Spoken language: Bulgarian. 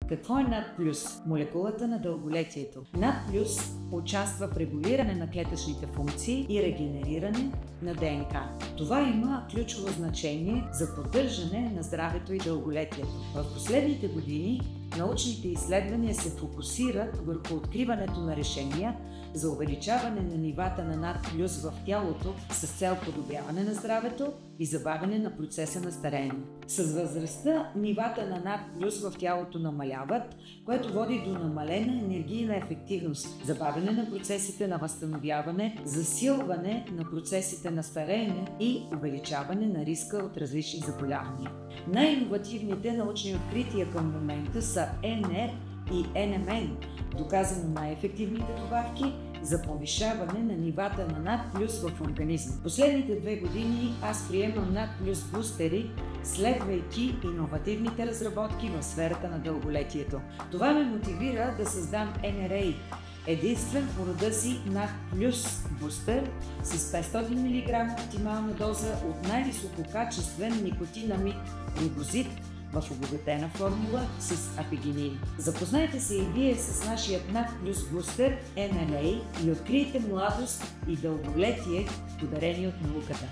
Какво е NAD+? Молекулата на дълголетието. NAD+ участва в регулиране на клетъчните функции и регенериране на ДНК. Това има ключово значение за поддържане на здравето и дълголетието. В последните години научните изследвания се фокусират върху откриването на решения за увеличаване на нивата на NAD+ в тялото с цел подобряване на здравето и забавяне на процеса на стареене. С възрастта нивата на NAD+ в тялото намаляват, което води до намалена енергийна ефективност, забавяне на процесите на възстановяване, засилване на процесите на стареене и увеличаване на риска от различни заболявания. Най-иновативните научни открития към момента са НР и НМН, доказано най-ефективните добавки за повишаване на нивата на NAD+ в организма. Последните 2 години аз приемам NAD+ бустери, следвайки иновативните разработки в сферата на дълголетието. Това ме мотивира да създам NRA, единствен по рода си NAD+ бустер с 500 мг оптимална доза от най-висококачествен никотинамид рибозит в обогатена формула с апигенин. Запознайте се и вие с нашия NAD+ бустер NLA и открийте младост и дълголетие, подарени от науката.